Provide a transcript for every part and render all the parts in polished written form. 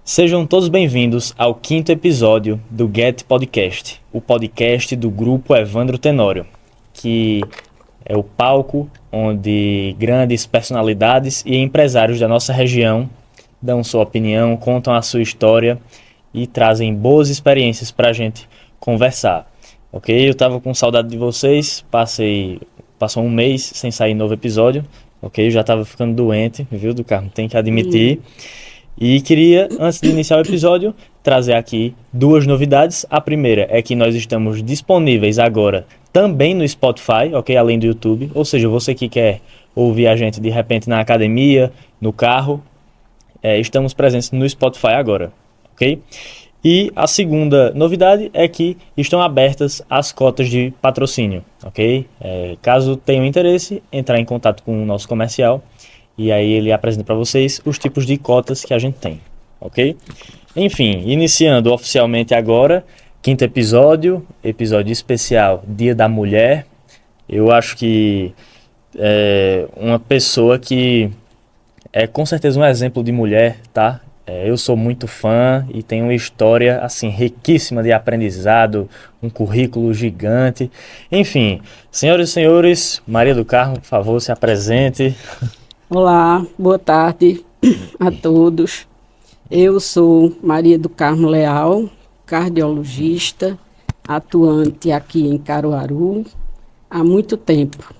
Sejam todos bem-vindos ao quinto episódio do Get Podcast, o podcast do grupo Evandro Tenório, que é o palco onde grandes personalidades e empresários da nossa região dão sua opinião, contam a sua história e trazem boas experiências para a gente conversar. Ok? Eu estava com saudade de vocês, passou um mês sem sair novo episódio, ok? Eu já estava ficando doente, viu, do Carmo? Tem que admitir. E queria, antes de iniciar o episódio, trazer aqui duas novidades. A primeira é que nós estamos disponíveis agora também no Spotify, ok? Além do YouTube. Ou seja, você que quer ouvir a gente de repente na academia, no carro, estamos presentes no Spotify agora, ok? E a segunda novidade é que estão abertas as cotas de patrocínio, ok? Caso tenham interesse, entrar em contato com o nosso comercial e aí ele apresenta para vocês os tipos de cotas que a gente tem, ok? Enfim, iniciando oficialmente agora, quinto episódio especial Dia da Mulher. Eu acho que é uma pessoa que é com certeza um exemplo de mulher, tá? Eu sou muito fã e tenho uma história assim riquíssima de aprendizado, um currículo gigante. Enfim, senhoras e senhores, Maria do Carmo, por favor, se apresente. Olá, boa tarde a todos. Eu sou Maria do Carmo Leal, cardiologista, atuante aqui em Caruaru há muito tempo.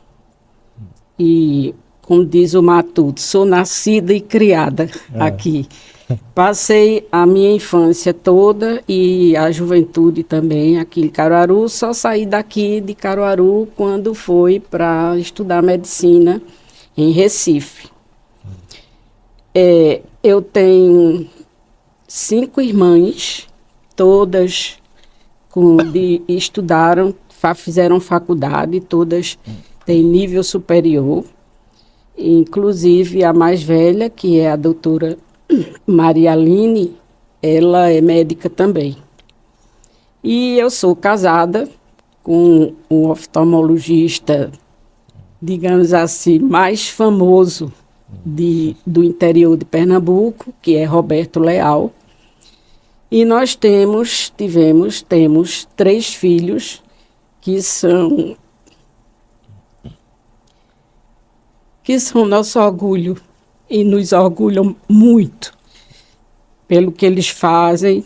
E, como diz o Matuto, sou nascida e criada aqui. Passei a minha infância toda e a juventude também aqui em Caruaru. Só saí daqui de Caruaru quando foi para estudar medicina em Recife. Eu tenho 5 irmãs, todas estudaram, fizeram faculdade, todas têm nível superior. Inclusive a mais velha, que é a doutora Maria Aline, ela é médica também. E eu sou casada com um oftalmologista, digamos assim, mais famoso do interior de Pernambuco, que é Roberto Leal. E nós temos 3 filhos que são nosso orgulho e nos orgulham muito pelo que eles fazem,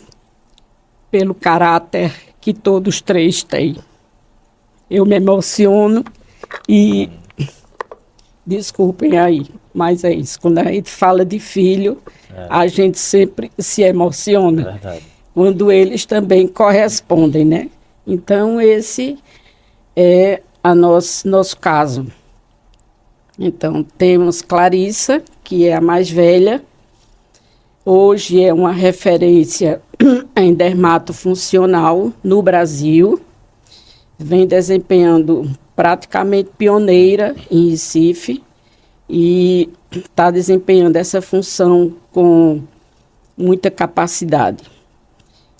pelo caráter que todos 3 têm. Eu me emociono e desculpem aí, mas é isso. Quando a gente fala de filho, a gente sempre se emociona. É verdade. Quando eles também correspondem, né? Então, esse é nosso caso. Então, temos Clarissa, que é a mais velha. Hoje é uma referência em dermatofuncional no Brasil. Vem desempenhando praticamente pioneira em Recife e está desempenhando essa função com muita capacidade.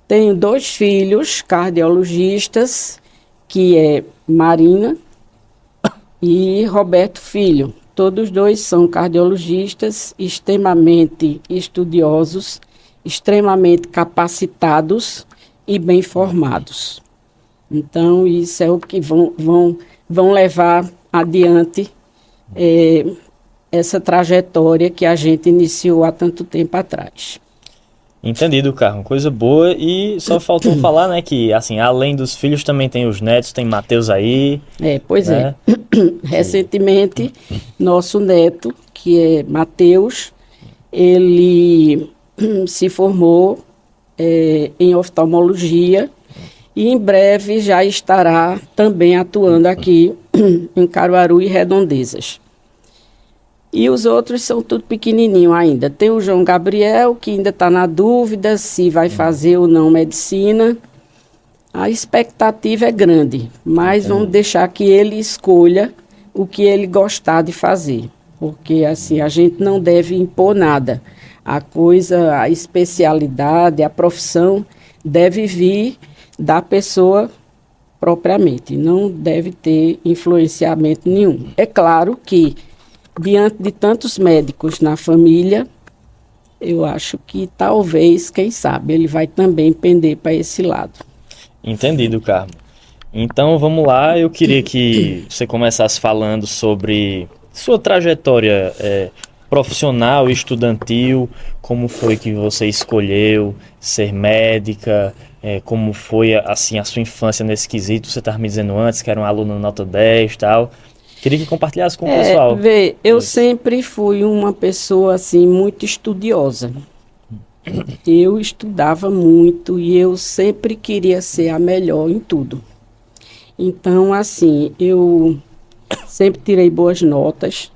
Tenho 2 filhos cardiologistas, que é Marina e Roberto Filho. Todos 2 são cardiologistas extremamente estudiosos, extremamente capacitados e bem formados. Então, isso é o que vão levar adiante essa trajetória que a gente iniciou há tanto tempo atrás. Entendido, Carmo. Coisa boa. E só faltou falar, né, que assim, além dos filhos também tem os netos, tem Matheus aí. Pois né? Recentemente, nosso neto, que é Matheus, ele se formou em oftalmologia e em breve já estará também atuando aqui em Caruaru e Redondezas. E os outros são tudo pequenininho ainda. Tem o João Gabriel, que ainda está na dúvida se vai fazer ou não medicina. A expectativa é grande, mas vamos deixar que ele escolha o que ele gostar de fazer. Porque assim, a gente não deve impor nada. A especialidade, a profissão deve vir da pessoa propriamente. Não deve ter influenciamento nenhum. É claro que diante de tantos médicos na família, eu acho que talvez, quem sabe, ele vai também pender para esse lado. Entendido, Carmo. Então vamos lá, eu queria que você começasse falando sobre sua trajetória profissional e estudantil, como foi que você escolheu ser médica, como foi assim a sua infância nesse quesito. Você estava me dizendo antes que era um aluno nota 10 e tal. Queria que compartilhasse com o pessoal. Eu sempre fui uma pessoa assim muito estudiosa. Eu estudava muito e eu sempre queria ser a melhor em tudo. Então, assim, eu sempre tirei boas notas.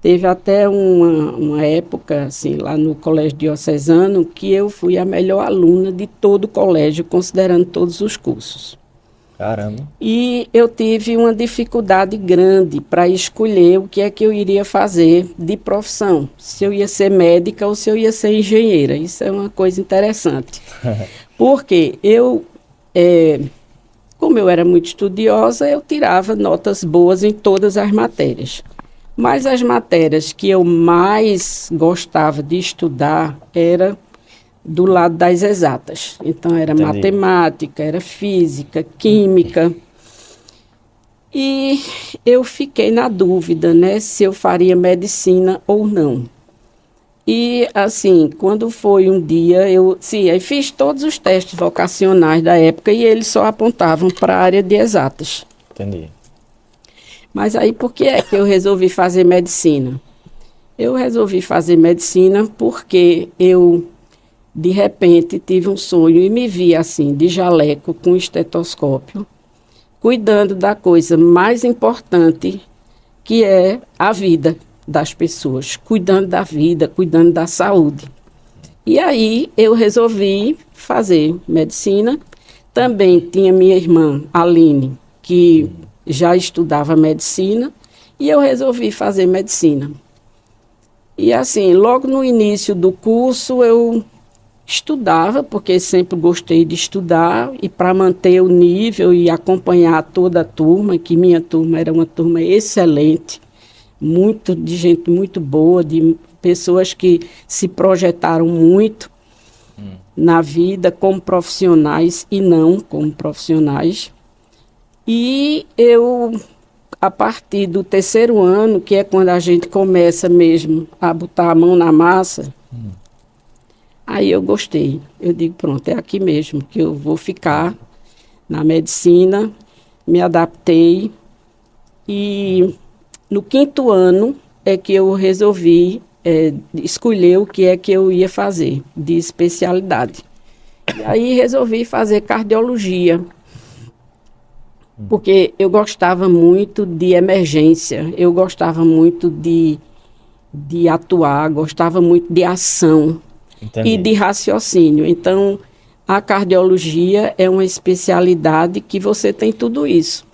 Teve até uma época, assim, lá no Colégio Diocesano, que eu fui a melhor aluna de todo o colégio, considerando todos os cursos. Caramba. E eu tive uma dificuldade grande para escolher o que é que eu iria fazer de profissão. Se eu ia ser médica ou se eu ia ser engenheira. Isso é uma coisa interessante. Porque como eu era muito estudiosa, eu tirava notas boas em todas as matérias. Mas as matérias que eu mais gostava de estudar era do lado das exatas. Então, era Entendi. matemática, era física, química. E eu fiquei na dúvida, né, se eu faria medicina ou não. E, assim, quando foi um dia, eu fiz todos os testes vocacionais da época e eles só apontavam para a área de exatas. Entendi. Mas aí, por que é que eu resolvi fazer medicina? Eu resolvi fazer medicina porque eu, de repente, tive um sonho e me vi assim, de jaleco, com estetoscópio, cuidando da coisa mais importante, que é a vida das pessoas, cuidando da vida, cuidando da saúde. E aí eu resolvi fazer medicina. Também tinha minha irmã, Aline, que já estudava medicina, e eu resolvi fazer medicina. E assim, logo no início do curso eu estudava, porque sempre gostei de estudar, e para manter o nível e acompanhar toda a turma, que minha turma era uma turma excelente, de gente muito boa, de pessoas que se projetaram muito na vida como profissionais e não como profissionais. E eu, a partir do terceiro ano, que é quando a gente começa mesmo a botar a mão na massa, aí eu gostei. Eu digo, pronto, é aqui mesmo que eu vou ficar na medicina, me adaptei. E no quinto ano é que eu resolvi escolher o que é que eu ia fazer de especialidade. E aí resolvi fazer cardiologia, porque eu gostava muito de emergência, eu gostava muito de atuar, gostava muito de ação. Entendi. E de raciocínio. Então, a cardiologia é uma especialidade que você tem tudo isso.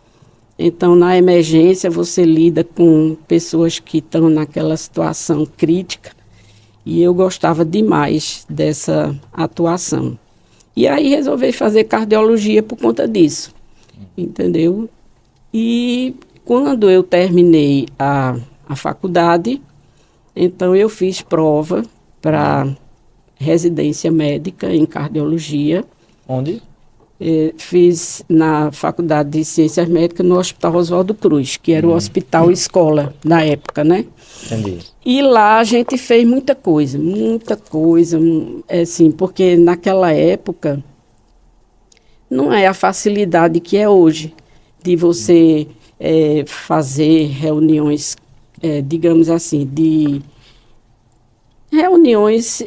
Então, na emergência, você lida com pessoas que estão naquela situação crítica. E eu gostava demais dessa atuação. E aí resolvi fazer cardiologia por conta disso. Entendeu? E quando eu terminei a faculdade, então eu fiz prova para residência médica em cardiologia. Onde? Fiz na Faculdade de Ciências Médicas no Hospital Oswaldo Cruz, que era o hospital escola da época, né? Entendi. E lá a gente fez muita coisa, assim, porque naquela época não é a facilidade que é hoje de você fazer reuniões, digamos assim, de reuniões,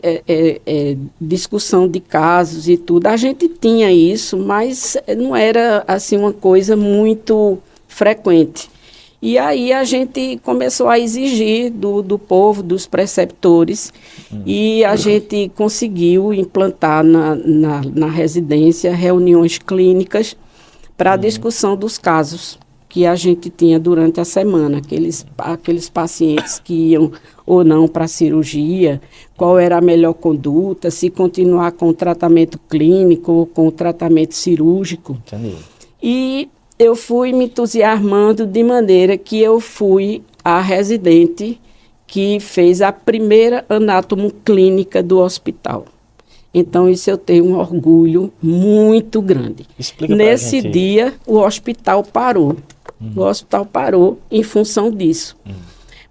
discussão de casos e tudo. A gente tinha isso, mas não era assim uma coisa muito frequente. E aí a gente começou a exigir do povo, dos preceptores, e a gente conseguiu implantar na residência reuniões clínicas para a discussão dos casos que a gente tinha durante a semana, aqueles pacientes que iam ou não para a cirurgia, qual era a melhor conduta, se continuar com o tratamento clínico ou com o tratamento cirúrgico. Entendi. E eu fui me entusiasmando de maneira que eu fui a residente que fez a primeira anatomoclínica do hospital. Então, isso eu tenho um orgulho muito grande. Explica Nesse pra gente. dia, o hospital parou. O hospital parou em função disso.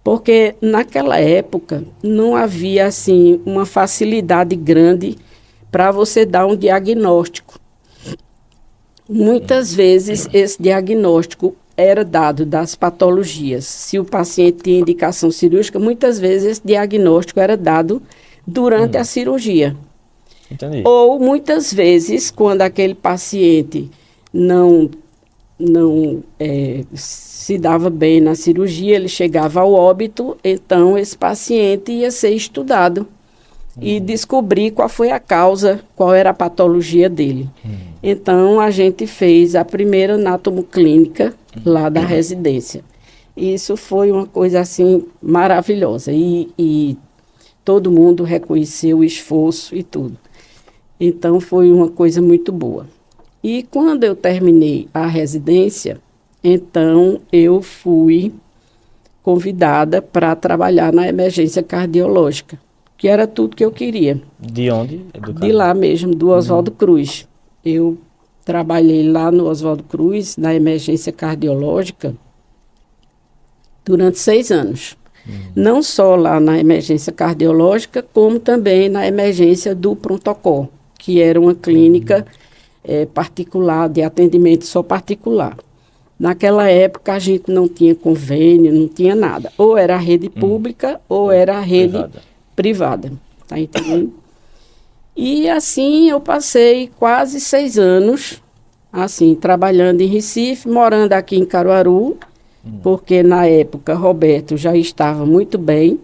Porque naquela época não havia assim uma facilidade grande para você dar um diagnóstico. Muitas vezes esse diagnóstico era dado das patologias. Se o paciente tinha indicação cirúrgica, muitas vezes esse diagnóstico era dado durante a cirurgia. Entendi. Ou muitas vezes, quando aquele paciente não se dava bem na cirurgia, ele chegava ao óbito, então esse paciente ia ser estudado e descobrir qual foi a causa, qual era a patologia dele. Então, a gente fez a primeira anatomoclínica lá da residência. Isso foi uma coisa, assim, maravilhosa. E todo mundo reconheceu o esforço e tudo. Então, foi uma coisa muito boa. E quando eu terminei a residência, então eu fui convidada para trabalhar na emergência cardiológica, que era tudo que eu queria. De onde? De lá mesmo, do Oswaldo Cruz. Eu trabalhei lá no Oswaldo Cruz, na emergência cardiológica, durante 6 anos. Não só lá na emergência cardiológica, como também na emergência do pronto-socorro, que era uma clínica particular, de atendimento só particular. Naquela época, a gente não tinha convênio, não tinha nada. Ou era a rede pública, ou era a rede privada. Tá entendendo? E assim, eu passei quase 6 anos, assim, trabalhando em Recife, morando aqui em Caruaru, porque na época Roberto já estava muito bem,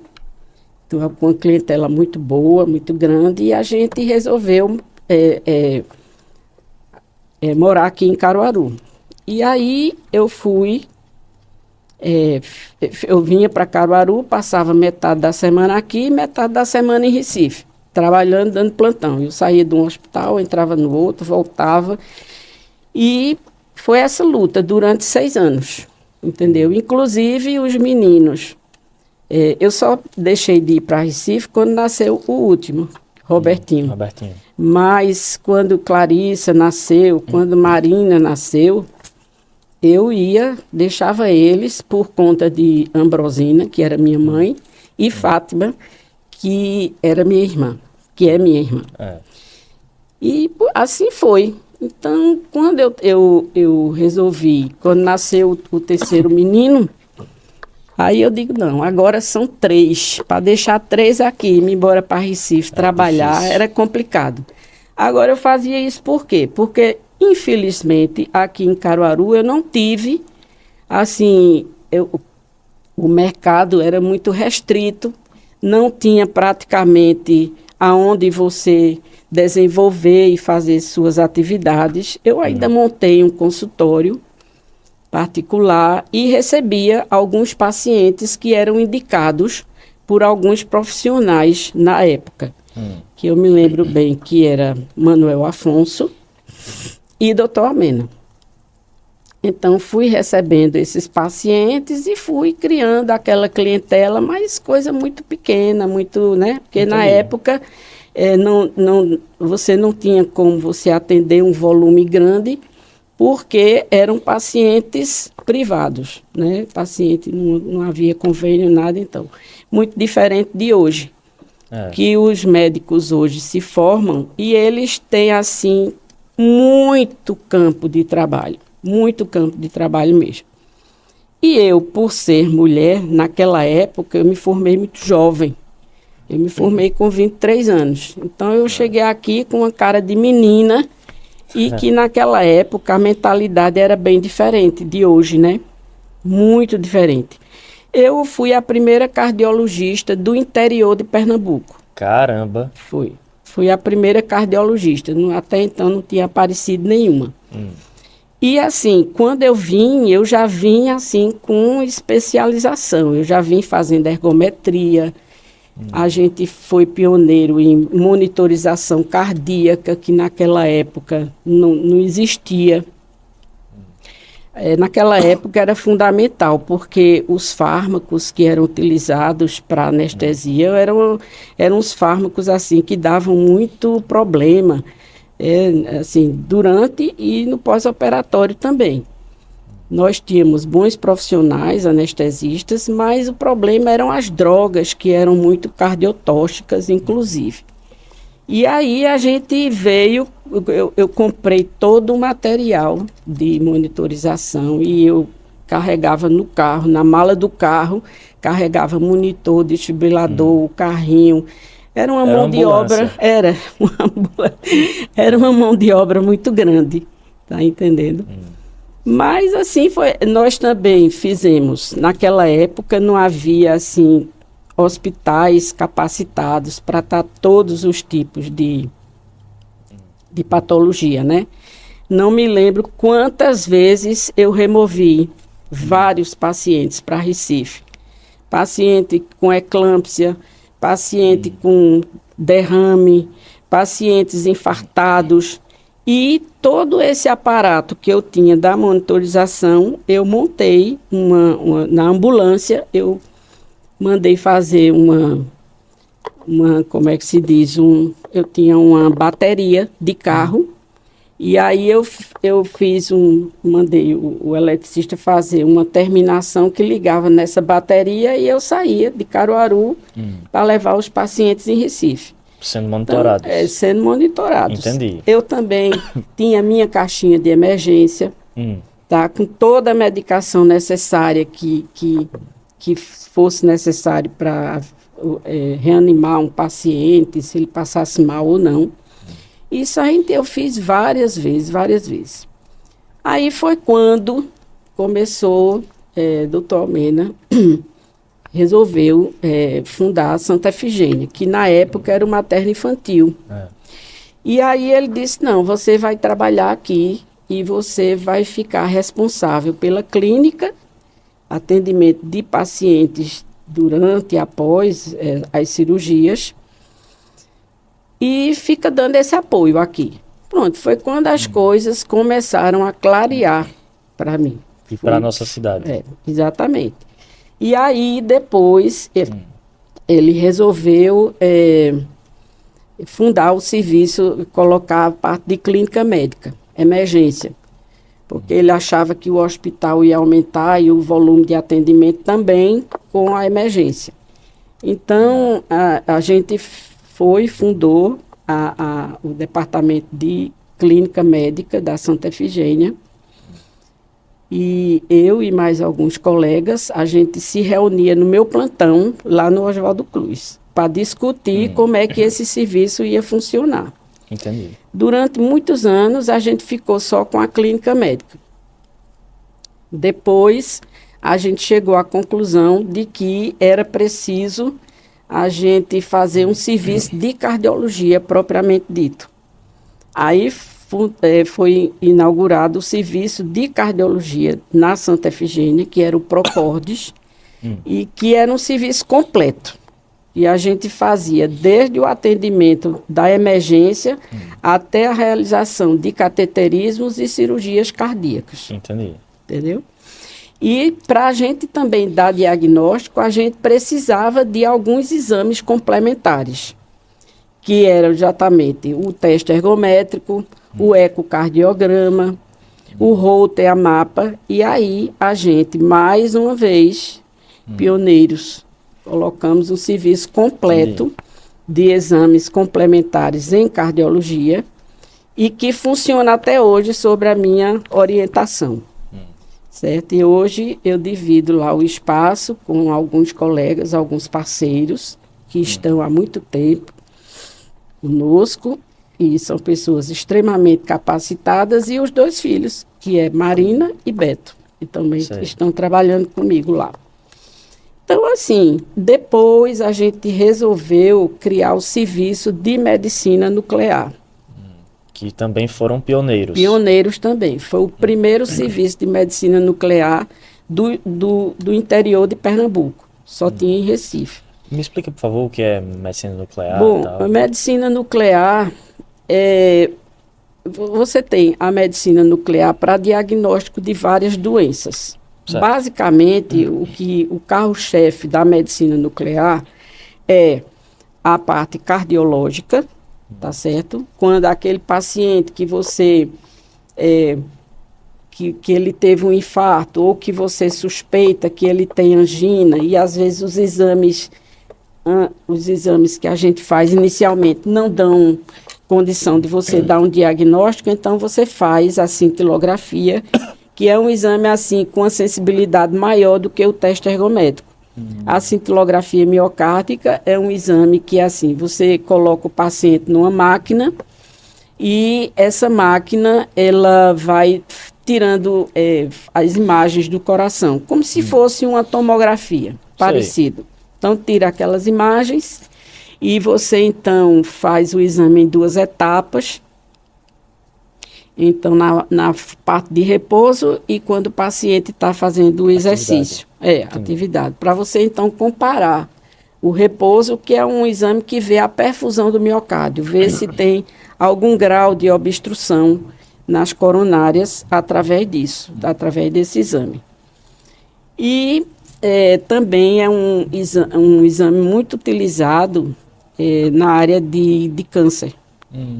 com uma clientela muito boa, muito grande, e a gente resolveu morar aqui em Caruaru. E aí eu fui, eu vinha para Caruaru, passava metade da semana aqui, metade da semana em Recife, trabalhando, dando plantão. Eu saía de um hospital, entrava no outro, voltava, e foi essa luta durante 6 anos, entendeu? Inclusive os meninos. Eu só deixei de ir para Recife quando nasceu o último, Robertinho. Mas quando Clarissa nasceu, quando Marina nasceu, eu deixava eles por conta de Ambrosina, que era minha mãe, e Fátima, que era minha irmã, que é minha irmã. E assim foi. Então, quando eu resolvi, quando nasceu o terceiro menino, aí eu digo, não, agora são 3. Para deixar 3 aqui, ir embora para Recife trabalhar, difícil. Era complicado. Agora eu fazia isso por quê? Porque, infelizmente, aqui em Caruaru eu não tive, assim, o mercado era muito restrito, não tinha praticamente aonde você desenvolver e fazer suas atividades. Eu ainda montei um consultório particular e recebia alguns pacientes que eram indicados por alguns profissionais na época, que eu me lembro bem que era Manuel Afonso e Dr. Amena. Então, fui recebendo esses pacientes e fui criando aquela clientela, mas coisa muito pequena, muito, né? Porque na época você não tinha como você atender um volume grande, porque eram pacientes privados, né? Paciente, não havia convênio, nada, então. Muito diferente de hoje, que os médicos hoje se formam e eles têm, assim, muito campo de trabalho mesmo. E eu, por ser mulher, naquela época, eu me formei muito jovem. Eu me formei com 23 anos. Então, eu cheguei aqui com uma cara de menina e que naquela época a mentalidade era bem diferente de hoje, né? Muito diferente. Eu fui a primeira cardiologista do interior de Pernambuco. Caramba! Fui a primeira cardiologista. Até então não tinha aparecido nenhuma. E assim, quando eu já vim assim com especialização. Eu já vim fazendo ergometria. A gente foi pioneiro em monitorização cardíaca, que naquela época não existia. Naquela época era fundamental, porque os fármacos que eram utilizados para anestesia eram os fármacos assim que davam muito problema, assim, durante e no pós-operatório também. Nós tínhamos bons profissionais anestesistas, mas o problema eram as drogas, que eram muito cardiotóxicas, inclusive. E aí a gente veio, eu comprei todo o material de monitorização e eu carregava no carro, na mala do carro, carregava monitor, desfibrilador, o carrinho. Era uma mão de obra, era uma mão de obra muito grande, tá entendendo? Mas assim foi, nós também fizemos, naquela época não havia assim hospitais capacitados para tratar todos os tipos de patologia, né? Não me lembro quantas vezes eu removi vários pacientes para Recife. Paciente com eclâmpsia, paciente com derrame, pacientes infartados. E todo esse aparato que eu tinha da monitorização, eu montei na ambulância, eu mandei fazer como é que se diz, eu tinha uma bateria de carro, e aí eu mandei o eletricista fazer uma terminação que ligava nessa bateria e eu saía de Caruaru para levar os pacientes em Recife. Sendo monitorados. Então, sendo monitorados. Entendi. Eu também tinha minha caixinha de emergência, tá, com toda a medicação necessária que fosse necessário para reanimar um paciente, se ele passasse mal ou não. Isso aí eu fiz várias vezes. Aí foi quando começou, doutor Almena resolveu fundar a Santa Efigênia, que na época era um materno infantil. E aí ele disse, não, você vai trabalhar aqui e você vai ficar responsável pela clínica, atendimento de pacientes durante e após as cirurgias, e fica dando esse apoio aqui. Pronto, foi quando as coisas começaram a clarear para mim. E para a nossa cidade. Exatamente. E aí, depois, ele resolveu fundar o serviço, colocar a parte de clínica médica, emergência. Porque ele achava que o hospital ia aumentar e o volume de atendimento também com a emergência. Então, a gente fundou o departamento de clínica médica da Santa Efigênia. E eu e mais alguns colegas, a gente se reunia no meu plantão, lá no Oswaldo Cruz, para discutir como é que esse serviço ia funcionar. Entendi. Durante muitos anos, a gente ficou só com a clínica médica. Depois, a gente chegou à conclusão de que era preciso a gente fazer um serviço de cardiologia propriamente dito. Aí foi inaugurado o serviço de cardiologia na Santa Efigênia, que era o Procordes, e que era um serviço completo. E a gente fazia desde o atendimento da emergência até a realização de cateterismos e cirurgias cardíacas. Entendi. Entendeu? E para a gente também dar diagnóstico, a gente precisava de alguns exames complementares, que eram exatamente o teste ergométrico, o ecocardiograma, o Holter, a mapa, e aí a gente, mais uma vez, pioneiros, colocamos um serviço completo de exames complementares em cardiologia e que funciona até hoje sobre a minha orientação. Certo? E hoje eu divido lá o espaço com alguns colegas, alguns parceiros que estão há muito tempo conosco e são pessoas extremamente capacitadas, e os 2 filhos, que é Marina e Beto, que também estão trabalhando comigo lá. Então, assim, depois a gente resolveu criar o serviço de medicina nuclear. Que também foram pioneiros. Pioneiros também. Foi o primeiro serviço de medicina nuclear do interior de Pernambuco. Só tinha em Recife. Me explica, por favor, o que é medicina nuclear. Bom, a medicina nuclear você tem a medicina nuclear para diagnóstico de várias doenças. Certo. Basicamente, o carro-chefe da medicina nuclear é a parte cardiológica, tá certo? Quando aquele paciente que você que ele teve um infarto ou que você suspeita que ele tem angina e às vezes os exames que a gente faz inicialmente não dão condição de você dar um diagnóstico, então você faz a cintilografia, que é um exame assim com uma sensibilidade maior do que o teste ergométrico. A cintilografia miocárdica é um exame que assim, você coloca o paciente numa máquina e essa máquina ela vai tirando as imagens do coração, como se fosse uma tomografia, parecido. Então, tira aquelas imagens e você, então, faz o exame em 2 etapas. Então, na parte de repouso e quando o paciente está fazendo o exercício. Atividade. Para você, então, comparar o repouso, que é um exame que vê a perfusão do miocárdio, vê se tem algum grau de obstrução nas coronárias através disso, através desse exame. E também é um exame muito utilizado na área de câncer,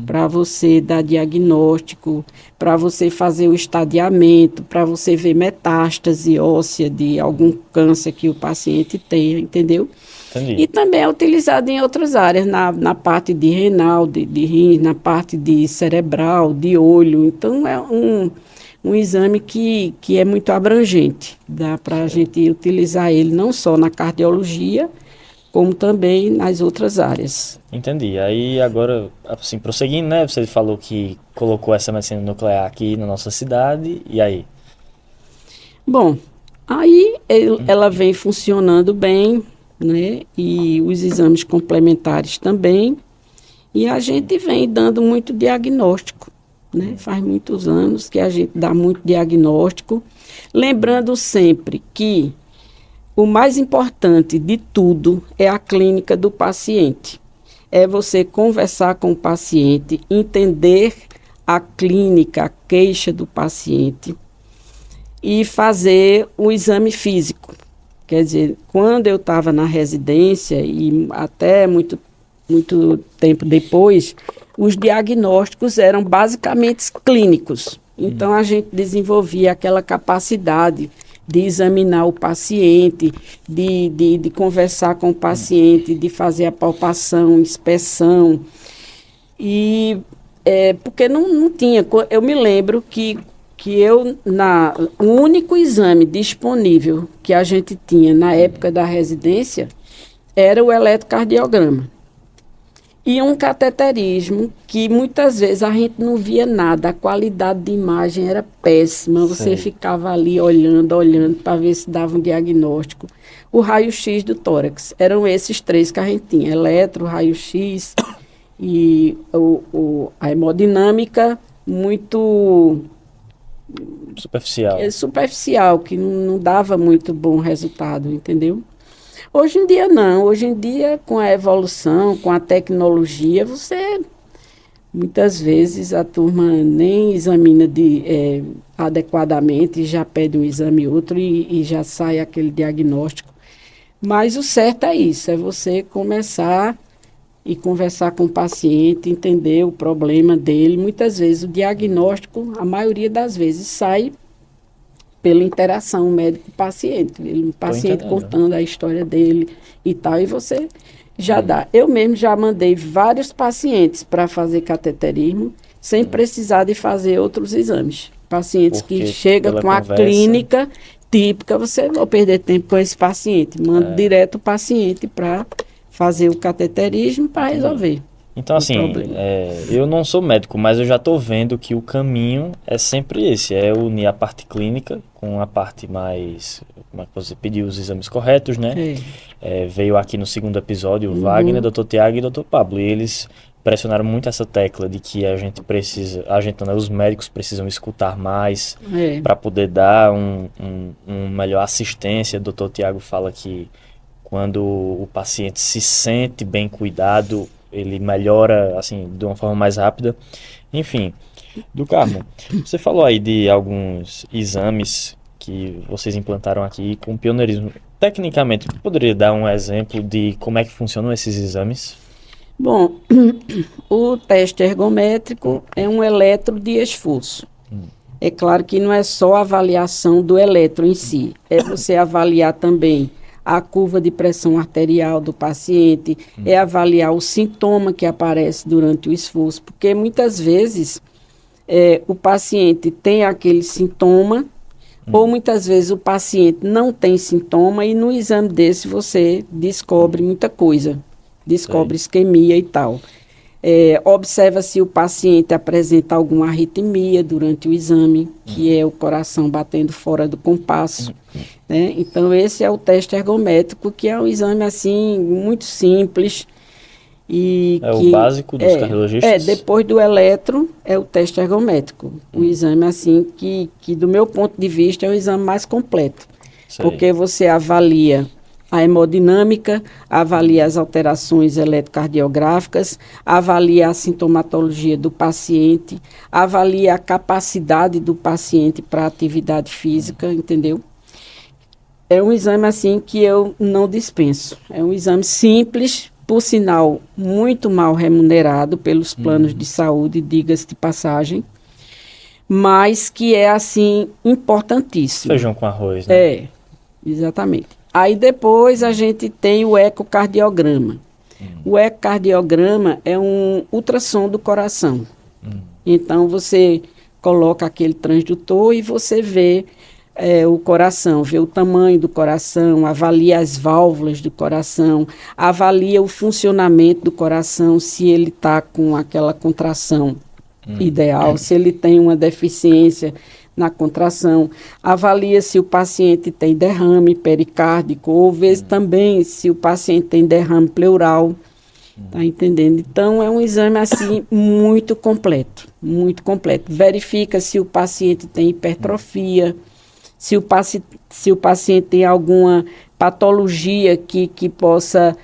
para você dar diagnóstico, para você fazer o estadiamento, para você ver metástase óssea de algum câncer que o paciente tenha, entendeu? Entendi. E também é utilizado em outras áreas, na parte de renal, de rins, na parte de cerebral, de olho. Então, é um exame que é muito abrangente. Dá para a gente utilizar ele não só na cardiologia, como também nas outras áreas. Entendi. Aí agora, assim, prosseguindo, né? Você falou que colocou essa medicina nuclear aqui na nossa cidade, e aí? Bom, aí ela vem funcionando bem, né? E os exames complementares também. E a gente vem dando muito diagnóstico, né? Faz muitos anos que a gente dá muito diagnóstico. Lembrando sempre que o mais importante de tudo é a clínica do paciente. É você conversar com o paciente, entender a clínica, a queixa do paciente e fazer o exame físico. Quer dizer, quando eu estava na residência e até muito tempo depois, os diagnósticos eram basicamente clínicos. Então, a gente desenvolvia aquela capacidade de examinar o paciente, de conversar com o paciente, de fazer a palpação, inspeção. E porque não tinha... Eu me lembro que o único exame disponível que a gente tinha na época da residência era o eletrocardiograma. E um cateterismo que muitas vezes a gente não via nada, a qualidade de imagem era péssima, você ficava ali olhando para ver se dava um diagnóstico. O raio-x do tórax, eram esses 3 que a gente tinha, eletro, raio-x e a hemodinâmica muito superficial, que não dava muito bom resultado, entendeu? Hoje em dia não, hoje em dia com a evolução, com a tecnologia, muitas vezes a turma nem examina adequadamente, já pede um exame outro e já sai aquele diagnóstico. Mas o certo é isso, é você começar e conversar com o paciente, entender o problema dele. Muitas vezes o diagnóstico, a maioria das vezes, sai pela interação médico-paciente. O paciente contando a história dele e tal, e você já dá. Eu mesmo já mandei vários pacientes para fazer cateterismo sem precisar de fazer outros exames. Pacientes que chegam com a clínica típica, você não vai perder tempo com esse paciente. Manda direto o paciente para fazer o cateterismo para resolver. Então, assim, eu não sou médico, mas eu já estou vendo que o caminho é sempre esse, é unir a parte clínica com a parte mais, como é que você pediu os exames corretos, né? Veio aqui no segundo episódio o Wagner, Dr. Tiago e Dr. Pablo, e eles pressionaram muito essa tecla de que a gente precisa, os médicos precisam escutar mais para poder dar uma melhor assistência. O Dr. Tiago fala que quando o paciente se sente bem cuidado, ele melhora, assim, de uma forma mais rápida. Enfim, do Carmo, você falou aí de alguns exames que vocês implantaram aqui com pioneirismo. Tecnicamente, poderia dar um exemplo de como é que funcionam esses exames? Bom, o teste ergométrico é um eletro de esforço. É claro que não é só a avaliação do eletro em si, é você avaliar também a curva de pressão arterial do paciente, é avaliar o sintoma que aparece durante o esforço, porque muitas vezes o paciente tem aquele sintoma, ou muitas vezes o paciente não tem sintoma e no exame desse você descobre muita coisa, descobre isquemia e tal. Observa se o paciente apresenta alguma arritmia durante o exame, que é o coração batendo fora do compasso, né? Então, esse é o teste ergométrico, que é um exame, assim, muito simples. E É o básico dos cardiologistas? Depois do eletro, é o teste ergométrico. O exame, assim, que do meu ponto de vista, é o exame mais completo. Sei. Porque você avalia a hemodinâmica, avalia as alterações eletrocardiográficas, avalia a sintomatologia do paciente, avalia a capacidade do paciente para atividade física, entendeu? É um exame, assim, que eu não dispenso. É um exame simples, por sinal, muito mal remunerado pelos planos de saúde, diga-se de passagem, mas que é, assim, importantíssimo. Feijão com arroz, né? É, exatamente. Aí depois a gente tem o ecocardiograma. O ecocardiograma é um ultrassom do coração. Então você coloca aquele transdutor e você vê o coração, vê o tamanho do coração, avalia as válvulas do coração, avalia o funcionamento do coração, se ele está com aquela contração ideal, se ele tem uma deficiência na contração, avalia se o paciente tem derrame pericárdico, ou vê também se o paciente tem derrame pleural, tá entendendo? Então, é um exame, assim, muito completo, muito completo. Verifica se o paciente tem hipertrofia, se o paciente tem alguma patologia que possa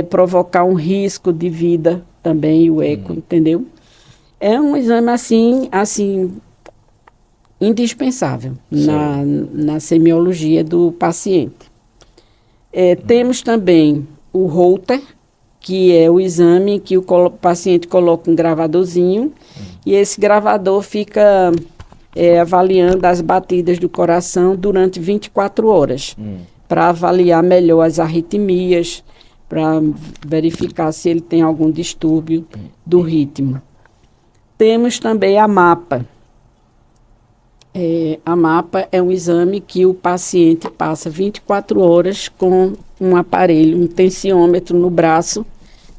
provocar um risco de vida também, o eco, entendeu? É um exame, assim indispensável na semiologia do paciente. Temos também o Holter, que é o exame que o paciente coloca um gravadorzinho e esse gravador fica avaliando as batidas do coração durante 24 horas, para avaliar melhor as arritmias, para verificar se ele tem algum distúrbio do ritmo. Temos também a MAPA. A MAPA é um exame que o paciente passa 24 horas com um aparelho, um tensiômetro no braço,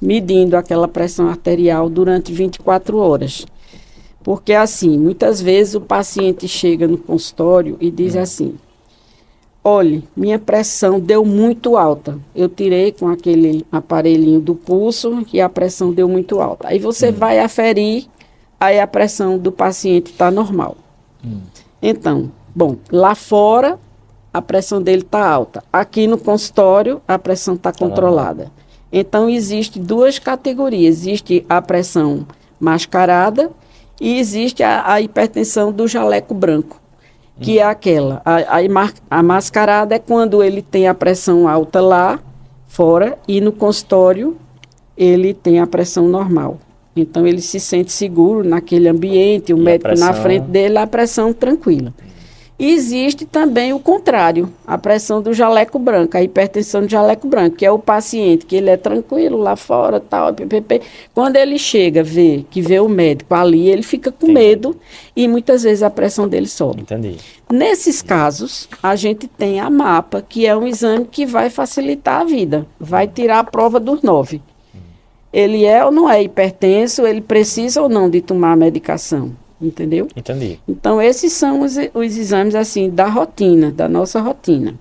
medindo aquela pressão arterial durante 24 horas. Porque, assim, muitas vezes o paciente chega no consultório e diz assim: olha, minha pressão deu muito alta. Eu tirei com aquele aparelhinho do pulso e a pressão deu muito alta. Aí você vai aferir, aí a pressão do paciente está normal. Então, bom, lá fora a pressão dele está alta. Aqui no consultório a pressão está controlada. Então, existe duas categorias. Existe a pressão mascarada e existe a hipertensão do jaleco branco, que é aquela. A mascarada é quando ele tem a pressão alta lá fora e no consultório ele tem a pressão normal. Então, ele se sente seguro naquele ambiente, o médico na frente dele, a pressão tranquila. E existe também o contrário, a pressão do jaleco branco, a hipertensão do jaleco branco, que é o paciente que ele é tranquilo lá fora, tal, ppp. Quando ele chega, vê o médico ali, ele fica com medo e muitas vezes a pressão dele sobe. Entendi. Nesses casos, a gente tem a MAPA, que é um exame que vai facilitar a vida, vai tirar a prova dos 9. Ele é ou não é hipertenso, ele precisa ou não de tomar a medicação, entendeu? Entendi. Então, esses são os exames, assim, da rotina, da nossa rotina.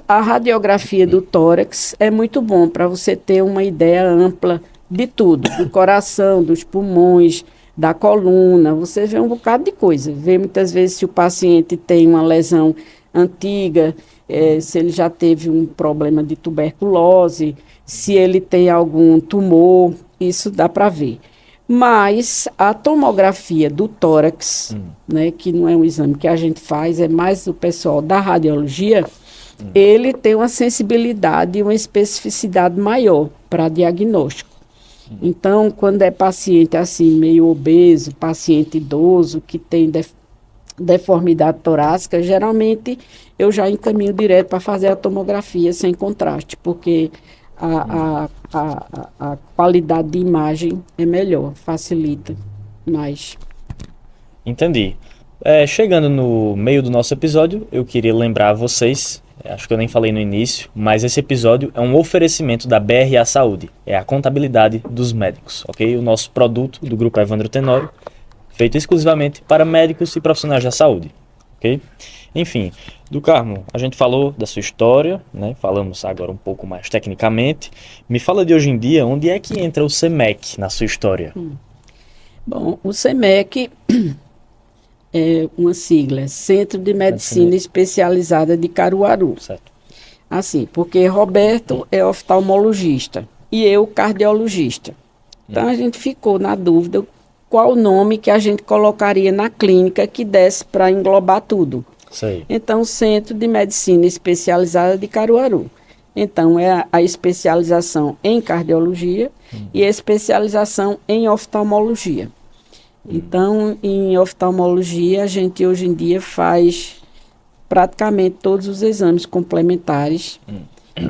A radiografia do tórax é muito bom para você ter uma ideia ampla de tudo, do coração, dos pulmões, da coluna, você vê um bocado de coisa. Vê muitas vezes se o paciente tem uma lesão antiga, se ele já teve um problema de tuberculose, se ele tem algum tumor, isso dá para ver. Mas a tomografia do tórax, né, que não é um exame que a gente faz, é mais o pessoal da radiologia, ele tem uma sensibilidade e uma especificidade maior para diagnóstico. Então, quando é paciente assim, meio obeso, paciente idoso, que tem deformidade torácica, geralmente eu já encaminho direto para fazer a tomografia sem contraste, porque a qualidade de imagem é melhor, facilita mais. Entendi. Chegando no meio do nosso episódio, eu queria lembrar a vocês, acho que eu nem falei no início, mas esse episódio é um oferecimento da BRA Saúde, é a contabilidade dos médicos, ok? O nosso produto do Grupo Evandro Tenório, feito exclusivamente para médicos e profissionais da saúde, ok? Enfim, do Carmo, a gente falou da sua história, né? Falamos agora um pouco mais tecnicamente. Me fala de hoje em dia, onde é que entra o CEMEC na sua história? Bom, o CEMEC é uma sigla, Centro de Medicina Especializada de Caruaru. Certo. Assim, porque Roberto é oftalmologista e eu cardiologista. Então a gente ficou na dúvida qual o nome que a gente colocaria na clínica que desse para englobar tudo. Sei. Então, Centro de Medicina Especializada de Caruaru. Então, é a especialização em cardiologia e a especialização em oftalmologia. Então, em oftalmologia, a gente hoje em dia faz praticamente todos os exames complementares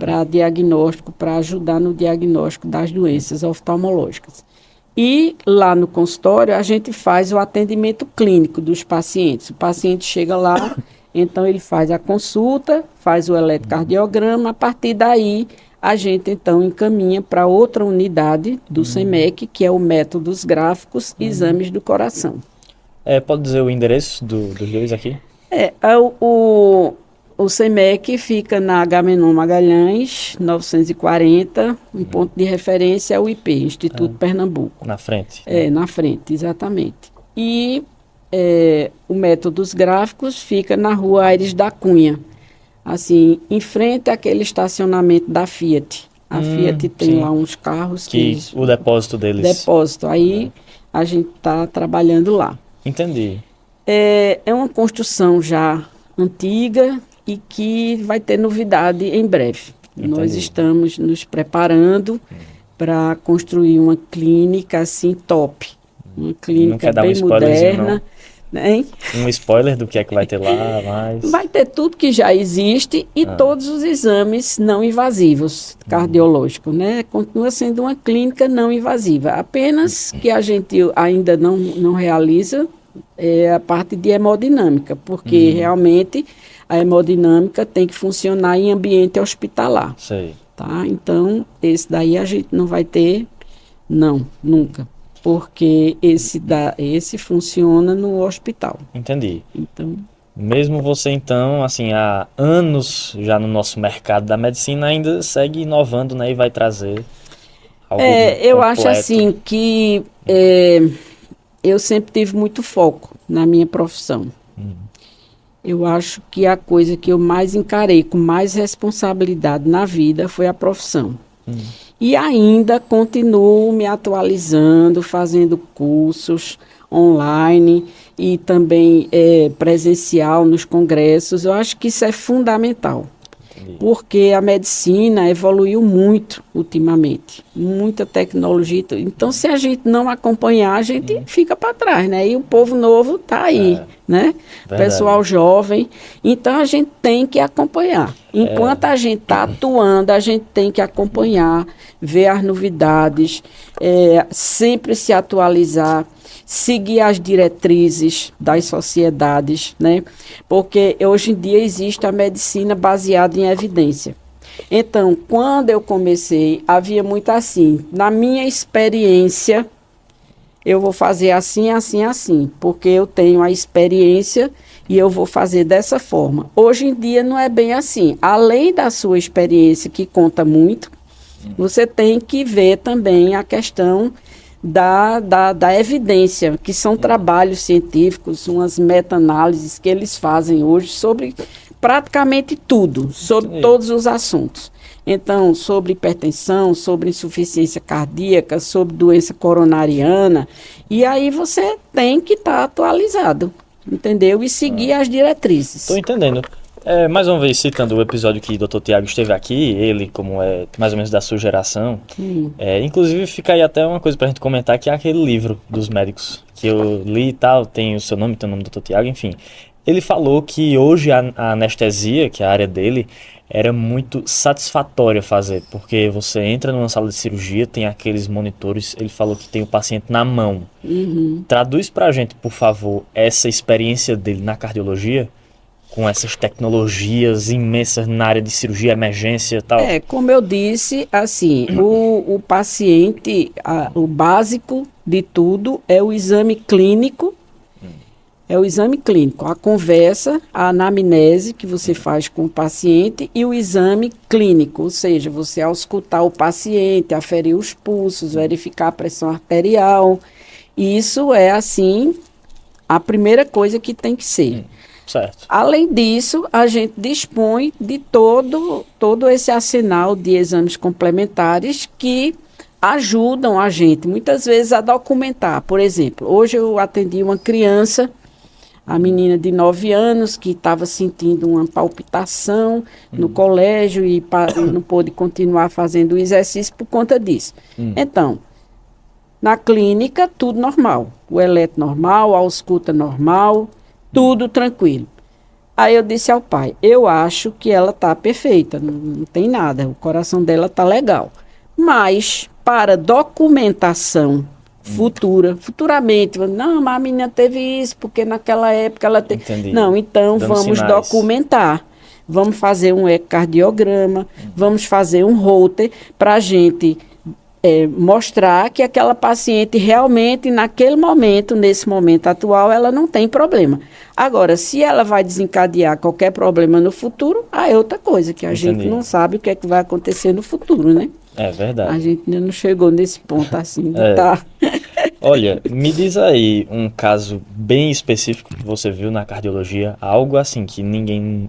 para diagnóstico, para ajudar no diagnóstico das doenças oftalmológicas. E lá no consultório a gente faz o atendimento clínico dos pacientes. O paciente chega lá, então ele faz a consulta, faz o eletrocardiograma, a partir daí a gente então encaminha para outra unidade do CEMEC, que é o métodos gráficos e exames do coração. Pode dizer o endereço dos dois aqui? O CEMEC fica na Agamenon Magalhães, 940, um ponto de referência é o IP, Instituto Pernambuco. Na frente. Na frente, exatamente. E o Métodos Gráficos fica na Rua Aires da Cunha, assim, em frente àquele estacionamento da Fiat. A Fiat tem sim. lá uns carros o depósito deles. Depósito, aí a gente está trabalhando lá. Entendi. É uma construção já antiga, e que vai ter novidade em breve. Entendi. Nós estamos nos preparando para construir uma clínica assim top. Uma clínica bem moderna. Né? Um spoiler do que é que vai ter lá, mas... Vai ter tudo que já existe e todos os exames não invasivos cardiológicos, né? Continua sendo uma clínica não invasiva. Apenas que a gente ainda não realiza a parte de hemodinâmica, porque realmente a hemodinâmica tem que funcionar em ambiente hospitalar. Sei. Tá? Então, esse daí a gente não vai ter, não, nunca. Porque esse funciona no hospital. Entendi. Então, mesmo você, então, assim, há anos já no nosso mercado da medicina, ainda segue inovando, né? E vai trazer algo eu completo. acho assim que eu sempre tive muito foco na minha profissão. Eu acho que a coisa que eu mais encarei com mais responsabilidade na vida foi a profissão. E ainda continuo me atualizando, fazendo cursos online e também presencial nos congressos. Eu acho que isso é fundamental. Porque a medicina evoluiu muito ultimamente, muita tecnologia. Então, se a gente não acompanhar, a gente fica para trás, né? E o povo novo está aí, né? O pessoal jovem. Então, a gente tem que acompanhar. Enquanto a gente está atuando, a gente tem que acompanhar, ver as novidades, sempre se atualizar, seguir as diretrizes das sociedades, né? Porque hoje em dia existe a medicina baseada em evidência. Então, quando eu comecei, havia muito assim, na minha experiência, eu vou fazer assim, assim, assim, porque eu tenho a experiência e eu vou fazer dessa forma. Hoje em dia não é bem assim. Além da sua experiência, que conta muito, você tem que ver também a questão da evidência, que são trabalhos científicos, umas meta-análises que eles fazem hoje sobre praticamente tudo, sobre todos os assuntos. Então, sobre hipertensão, sobre insuficiência cardíaca, sobre doença coronariana, e aí você tem que estar atualizado, entendeu? E seguir as diretrizes. Estou entendendo. Mais uma vez, citando o episódio que o Dr. Tiago esteve aqui, ele, como é mais ou menos da sua geração, inclusive fica aí até uma coisa pra gente comentar, que é aquele livro dos médicos, que eu li e tal, tem o seu nome, tem o nome do Dr. Tiago, enfim. Ele falou que hoje a anestesia, que é a área dele, era muito satisfatória fazer, porque você entra numa sala de cirurgia, tem aqueles monitores, ele falou que tem o paciente na mão. Traduz pra gente, por favor, essa experiência dele na cardiologia, com essas tecnologias imensas na área de cirurgia, emergência e tal. Como eu disse, assim, o paciente, o básico de tudo é o exame clínico. É o exame clínico, a conversa, a anamnese que você faz com o paciente e o exame clínico, ou seja, você auscultar o paciente, aferir os pulsos, verificar a pressão arterial. Isso é, assim, a primeira coisa que tem que ser. Certo. Além disso, a gente dispõe de todo esse arsenal de exames complementares que ajudam a gente, muitas vezes, a documentar. Por exemplo, hoje eu atendi uma criança, a menina de 9 anos, que estava sentindo uma palpitação no colégio e não pôde continuar fazendo o exercício por conta disso. Então, na clínica, tudo normal. O eletro normal, a ausculta normal, tudo tranquilo. Aí eu disse ao pai, eu acho que ela está perfeita, não tem nada, o coração dela está legal. Mas, para documentação futuramente, não, mas a menina teve isso, porque naquela época ela teve... Entendi. Não, então Dando vamos sinais. documentar. Vamos fazer um ecocardiograma, vamos fazer um Holter para a gente mostrar que aquela paciente realmente, naquele momento, nesse momento atual, ela não tem problema. Agora, se ela vai desencadear qualquer problema no futuro, aí é outra coisa, que a gente não sabe o que é que vai acontecer no futuro, né? É verdade. A gente ainda não chegou nesse ponto assim, tá? Olha, me diz aí um caso bem específico que você viu na cardiologia, algo assim que ninguém,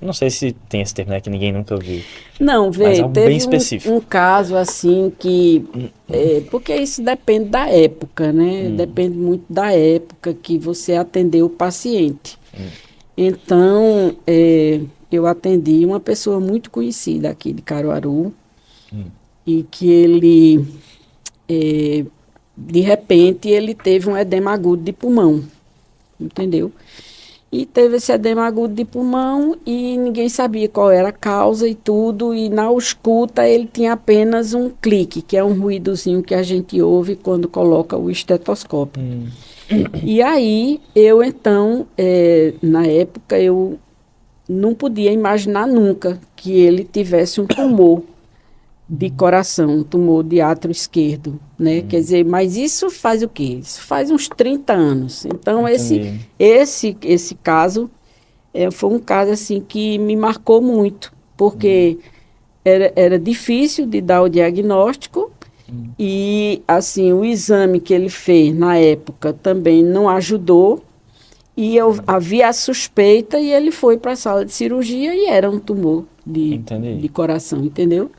não sei se tem esse termo, né, que ninguém nunca viu. Não, Mas algo bem teve específico. um caso assim que, porque isso depende da época, né? Depende muito da época que você atendeu o paciente. Então, eu atendi uma pessoa muito conhecida aqui de Caruaru, e que ele, de repente, ele teve um edema agudo de pulmão, entendeu? E teve esse edema agudo de pulmão e ninguém sabia qual era a causa e tudo, e na ausculta ele tinha apenas um clique, que é um ruídozinho que a gente ouve quando coloca o estetoscópio. E aí, eu então, na época, eu não podia imaginar nunca que ele tivesse um tumor de coração, um tumor de átrio esquerdo, né? Quer dizer, mas isso faz o quê? Isso faz uns 30 anos. Então, esse caso foi um caso assim que me marcou muito, porque era difícil de dar o diagnóstico e, assim, o exame que ele fez na época também não ajudou e havia a suspeita e ele foi para a sala de cirurgia e era um tumor de coração, entendeu?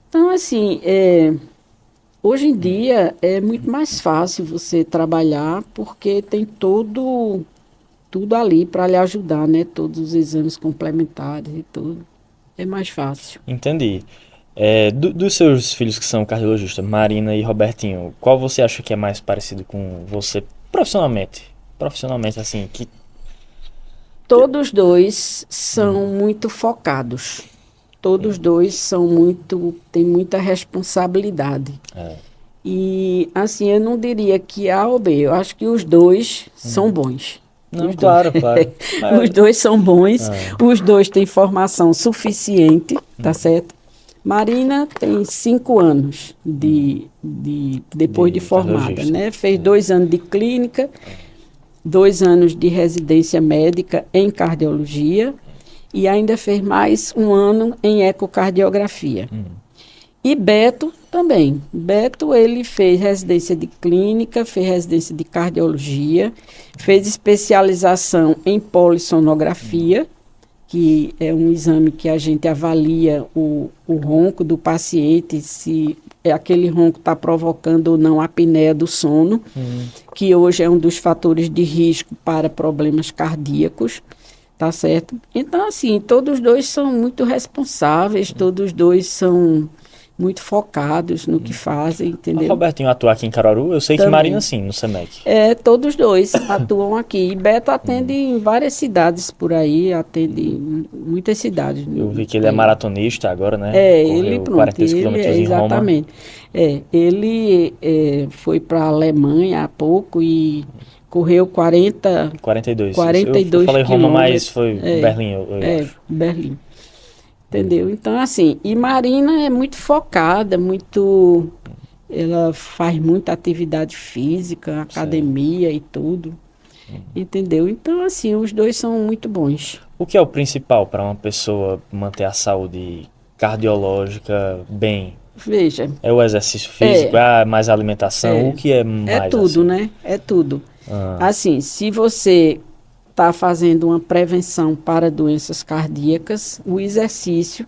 Então, assim, hoje em dia é muito mais fácil você trabalhar porque tem tudo ali para lhe ajudar, né? Todos os exames complementares e tudo. É mais fácil. Entendi. Dos seus filhos que são cardiologistas, Marina e Robertinho, qual você acha que é mais parecido com você profissionalmente? Profissionalmente, assim, que... Todos dois são muito focados. Todos dois têm muita responsabilidade. E, assim, eu não diria que A ou B, eu acho que os dois são bons. Não, claro. Os dois são bons, os dois têm formação suficiente, tá certo? Marina tem 5 anos depois de formada, né? Fez 2 anos de clínica, 2 anos de residência médica em cardiologia, e ainda fez mais 1 ano em ecocardiografia. E Beto também. Beto, ele fez residência de clínica, fez residência de cardiologia, fez especialização em polissonografia, que é um exame que a gente avalia o ronco do paciente, se aquele ronco está provocando ou não a apneia do sono, que hoje é um dos fatores de risco para problemas cardíacos, tá certo? Então, assim, todos dois são muito responsáveis, todos dois são muito focados no que fazem, entendeu? O Robertinho atua aqui em Caruaru, eu sei que Também. Marina sim, no SEMEC. Todos dois atuam aqui. E Beto atende em várias cidades por aí, atende em muitas cidades. Eu vi que ele é maratonista agora, né? Ele, Correu pronto, 42 ele quilômetros em Roma. exatamente. Ele foi para a Alemanha há pouco e correu 42. 42 Eu falei Roma, mas quilômetros. foi Berlim, eu acho. Berlim. Entendeu? Então, assim, e Marina é muito focada, ela faz muita atividade física, academia e tudo. Entendeu? Então, assim, os dois são muito bons. O que é o principal para uma pessoa manter a saúde cardiológica bem? Veja. É o exercício físico, mais a alimentação, o que é mais? É tudo, assim? né? É tudo. Assim, se você está fazendo uma prevenção para doenças cardíacas, o exercício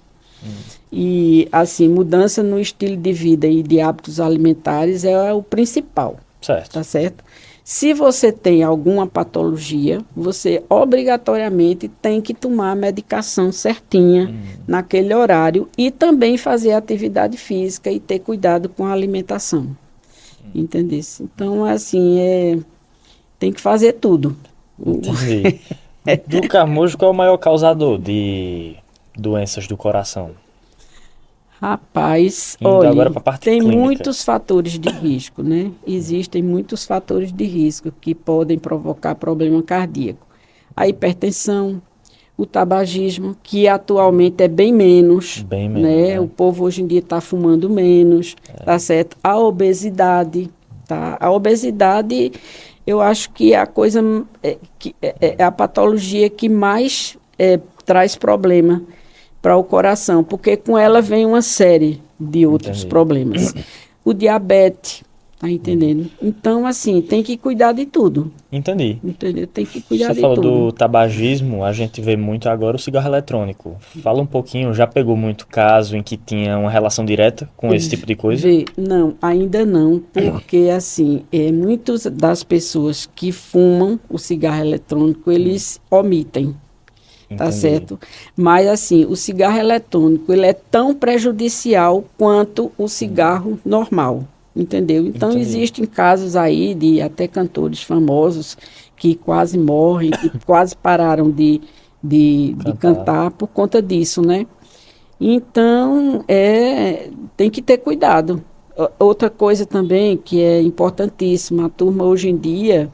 e, assim, mudança no estilo de vida e de hábitos alimentares é o principal. Certo. Tá certo? Se você tem alguma patologia, você obrigatoriamente tem que tomar a medicação certinha naquele horário e também fazer atividade física e ter cuidado com a alimentação. Entendeu? Então, assim, tem que fazer tudo. Entendi. Do Carmojo, qual é o maior causador de doenças do coração? Rapaz, Indo olha, agora pra parte tem clínica. muitos fatores de risco, né? Existem muitos fatores de risco que podem provocar problema cardíaco. A hipertensão, o tabagismo, que atualmente é bem menos, né? O povo hoje em dia está fumando menos, tá certo? A obesidade, tá? A obesidade, eu acho que é a coisa, é a patologia que mais traz problema para o coração, porque com ela vem uma série de outros problemas. O diabetes, tá entendendo? Então, assim, tem que cuidar de tudo. Entendi. Entendeu? Tem que cuidar de tudo. Você falou do tabagismo, a gente vê muito agora o cigarro eletrônico. Fala um pouquinho, já pegou muito caso em que tinha uma relação direta com esse tipo de coisa? Não, ainda não, porque, assim, muitas das pessoas que fumam o cigarro eletrônico, eles omitem. Tá certo? Mas, assim, o cigarro eletrônico, ele é tão prejudicial quanto o cigarro normal, entendeu? Então, existem casos aí de até cantores famosos que quase morrem, que quase pararam de cantar por conta disso, né? Então, tem que ter cuidado. Outra coisa também que é importantíssima, a turma hoje em dia,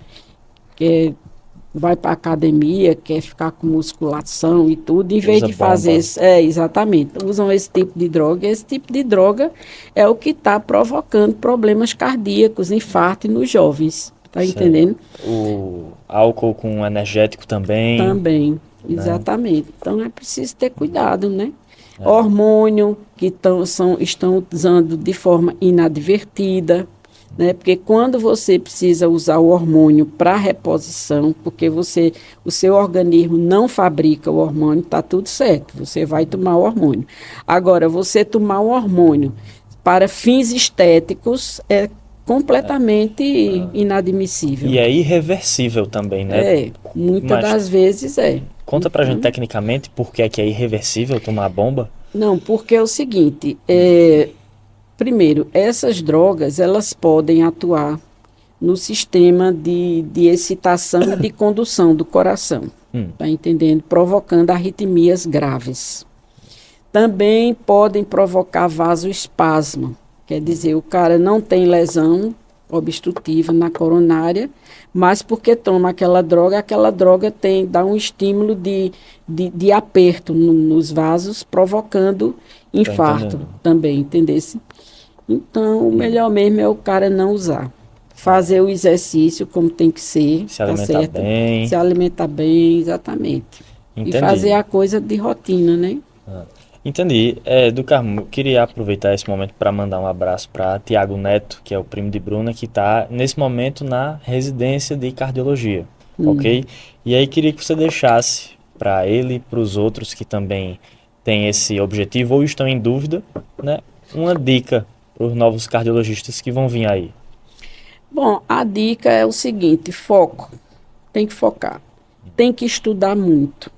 vai para a academia, quer ficar com musculação e tudo, em vez de fazer... exatamente. Usam esse tipo de droga. Esse tipo de droga é o que está provocando problemas cardíacos, infarto nos jovens. Tá entendendo? O álcool com energético também. Também, exatamente. Então, é preciso ter cuidado, né? Hormônio que estão usando de forma inadvertida, né? Porque quando você precisa usar o hormônio para reposição, porque o seu organismo não fabrica o hormônio, está tudo certo, você vai tomar o hormônio. Agora, você tomar o hormônio para fins estéticos é completamente inadmissível. E é irreversível também, né? Muitas das vezes é. Conta pra gente tecnicamente por que é irreversível tomar a bomba? Não, porque é o seguinte, primeiro, essas drogas, elas podem atuar no sistema de excitação e de condução do coração, tá entendendo? Provocando arritmias graves. Também podem provocar vasoespasmo, quer dizer, o cara não tem lesão obstrutiva na coronária, mas porque toma aquela droga dá um estímulo de aperto nos vasos, provocando infarto também, entendesse? Então, o melhor mesmo é o cara não usar. Fazer o exercício como tem que ser. Se alimentar bem. Se alimentar bem, exatamente. Entendi. E fazer a coisa de rotina, né? Entendi. Do Carmo, queria aproveitar esse momento para mandar um abraço para Tiago Neto, que é o primo de Bruna, que está nesse momento na residência de cardiologia, ok? E aí queria que você deixasse para ele e para os outros que também têm esse objetivo ou estão em dúvida, né? Uma dica para os novos cardiologistas que vão vir aí. Bom, a dica é o seguinte: foco. Tem que focar. Tem que estudar muito.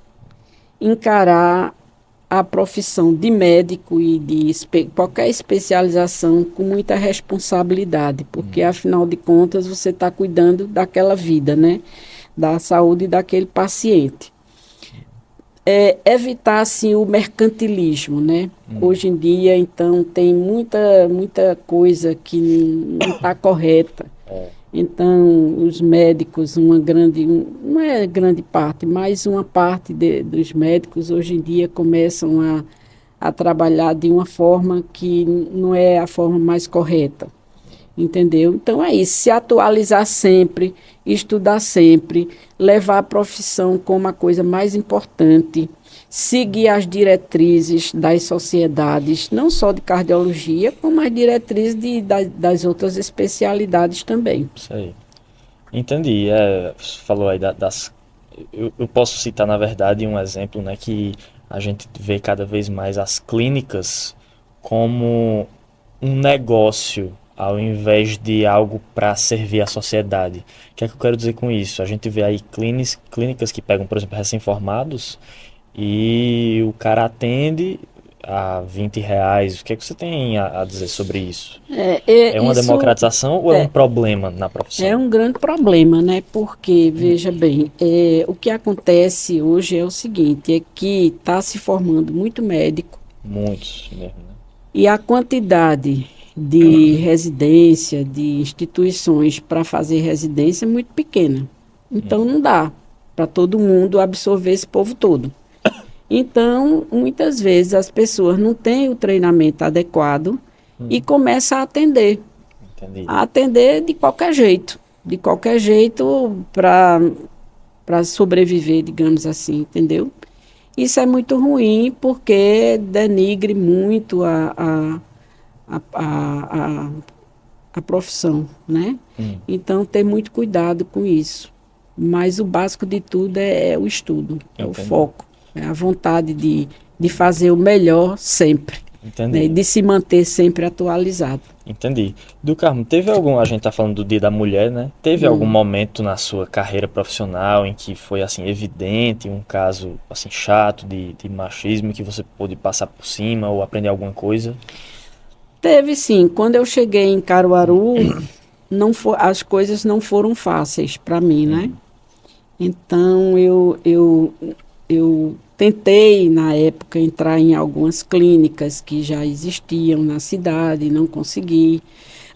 Encarar a profissão de médico e de qualquer especialização com muita responsabilidade, porque afinal de contas você está cuidando daquela vida, né? Da saúde daquele paciente. Evitar assim o mercantilismo, né? Hoje em dia, então, tem muita coisa que não está correta. Então, os médicos, não é grande parte, mas uma parte dos médicos hoje em dia começam a trabalhar de uma forma que não é a forma mais correta, entendeu? Então é isso, se atualizar sempre, estudar sempre, levar a profissão como a coisa mais importante, seguir as diretrizes das sociedades, não só de cardiologia, como as diretrizes das outras especialidades também. Isso aí. Entendi. Você falou aí eu posso citar, na verdade, um exemplo, né, que a gente vê cada vez mais as clínicas como um negócio ao invés de algo para servir a sociedade. O que é que eu quero dizer com isso? A gente vê aí clínicas que pegam, por exemplo, recém-formados e o cara atende a R$ 20. O que é que você tem a dizer sobre isso? É uma democratização ou é um problema na profissão? É um grande problema, né? Porque, veja bem, o que acontece hoje é o seguinte, é que está se formando muito médico. Muitos mesmo, né? E a quantidade de residência, de instituições para fazer residência é muito pequena. Então, não dá para todo mundo absorver esse povo todo. Então, muitas vezes as pessoas não têm o treinamento adequado e começam a atender. Entendi. A atender de qualquer jeito para sobreviver, digamos assim, entendeu? Isso é muito ruim porque denigre muito a profissão, né? Então, ter muito cuidado com isso. Mas o básico de tudo é o estudo, é o foco. É a vontade de fazer o melhor sempre. Entendi. Né? E de se manter sempre atualizado. Entendi. Do Carmo, a gente está falando do Dia da Mulher, né? Teve algum momento na sua carreira profissional em que foi, assim, evidente, um caso, assim, chato de machismo que você pôde passar por cima ou aprender alguma coisa? Teve sim. Quando eu cheguei em Caruaru, as coisas não foram fáceis para mim, né? Então, eu tentei, na época, entrar em algumas clínicas que já existiam na cidade, não consegui.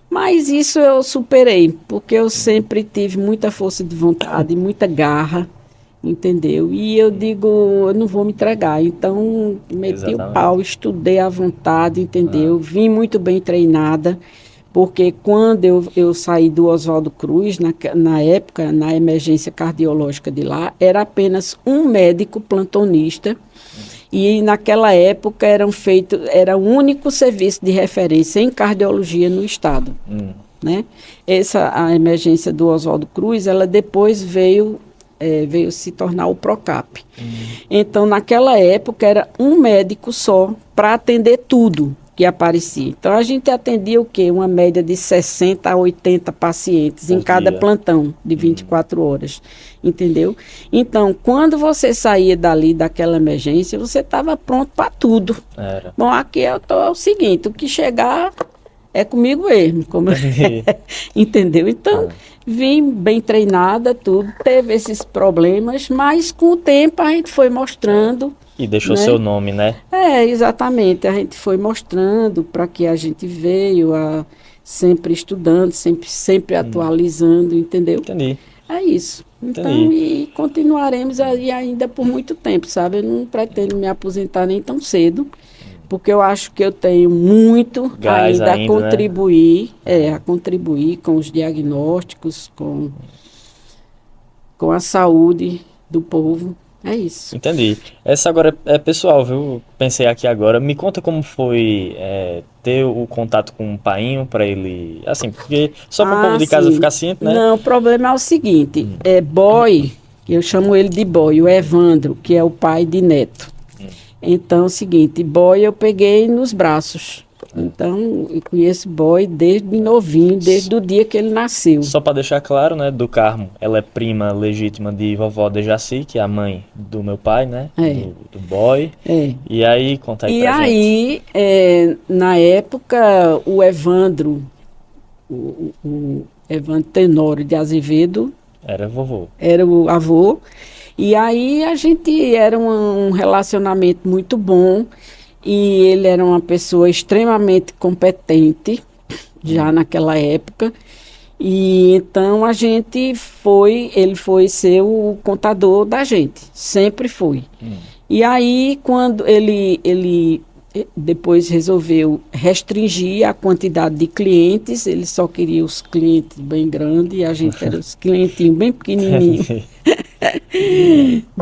Mas isso eu superei, porque eu sempre tive muita força de vontade, muita garra, entendeu? E eu digo, eu não vou me entregar. Então, meti o pau, estudei à vontade, entendeu? Vim muito bem treinada. Porque quando eu saí do Oswaldo Cruz, na época, na emergência cardiológica de lá, era apenas um médico plantonista. E naquela época era o único serviço de referência em cardiologia no estado. Né? A emergência do Oswaldo Cruz, ela depois veio se tornar o Procap. Então, naquela época, era um médico só para atender tudo que aparecia. Então, a gente atendia o quê? Uma média de 60 a 80 pacientes em cada plantão de 24 horas, entendeu? Então, quando você saía daquela emergência, você estava pronto para tudo. Era. Bom, aqui é o seguinte, o que chegar é comigo mesmo, entendeu? Então, vim bem treinada, tudo, teve esses problemas, mas com o tempo a gente foi mostrando. E deixou seu nome, né? Exatamente. A gente foi mostrando para que a gente veio sempre estudando, sempre atualizando, entendeu? Entendi. É isso. Então, Entendi. e continuaremos aí ainda por muito tempo, sabe? Eu não pretendo me aposentar nem tão cedo, porque eu acho que eu tenho muito Gás ainda ainda, a contribuir, a contribuir com os diagnósticos, com a saúde do povo. É isso. Entendi. Essa agora é pessoal, viu? Pensei aqui agora. Me conta como foi ter o contato com o painho para ele... Assim, porque só para o povo de casa sim. ficar ciente, né? Não, o problema é o seguinte. Boy Eu chamo ele de boy, o Evandro, que é o pai de Neto. Então, é o seguinte, boy eu peguei nos braços. Então, eu conheço boy desde novinho, desde o dia que ele nasceu. Só para deixar claro, né, do Carmo, ela é prima legítima de vovó Dejaci, que é a mãe do meu pai, né, do boy. E aí, conta aí pra gente. Na época, o Evandro, o Evandro Tenório de Azevedo, Era vovô. era o avô. E aí a gente era um relacionamento muito bom. E ele era uma pessoa extremamente competente, já naquela época. E então ele foi ser o contador da gente, sempre foi. E aí, quando ele depois resolveu restringir a quantidade de clientes, ele só queria os clientes bem grandes, e a gente era os clientinhos bem pequenininhos.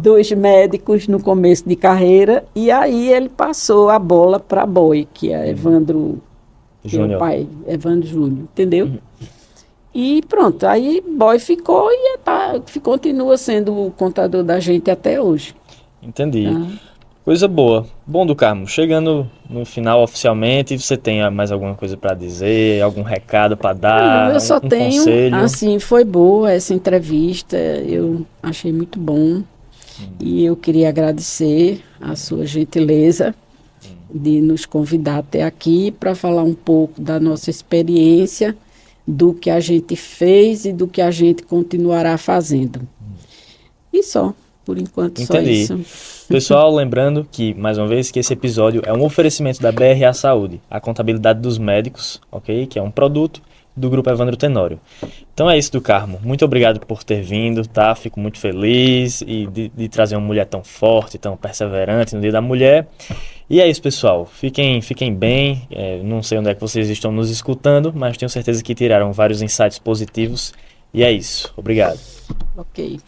2 médicos no começo de carreira, e aí ele passou a bola para Boy, que é Evandro Júnior, é o pai, Evandro Júnior, entendeu? E pronto, aí Boy ficou e continua sendo o contador da gente até hoje. Entendi. Coisa boa. Bom, do Carmo, chegando no final oficialmente, você tem mais alguma coisa para dizer, algum recado para dar, Eu só tenho, conselho? assim, foi boa essa entrevista, eu achei muito bom. E eu queria agradecer a sua gentileza de nos convidar até aqui para falar um pouco da nossa experiência, do que a gente fez e do que a gente continuará fazendo. E só, por enquanto, Entendi. só isso. Pessoal, lembrando que, mais uma vez, que esse episódio é um oferecimento da BRA Saúde, a contabilidade dos médicos, ok? Que é um produto do Grupo Evandro Tenório. Então é isso, do Carmo. Muito obrigado por ter vindo, tá? Fico muito feliz de trazer uma mulher tão forte, tão perseverante no Dia da Mulher. E é isso, pessoal. Fiquem bem. Não sei onde é que vocês estão nos escutando, mas tenho certeza que tiraram vários insights positivos. E é isso. Obrigado. Ok.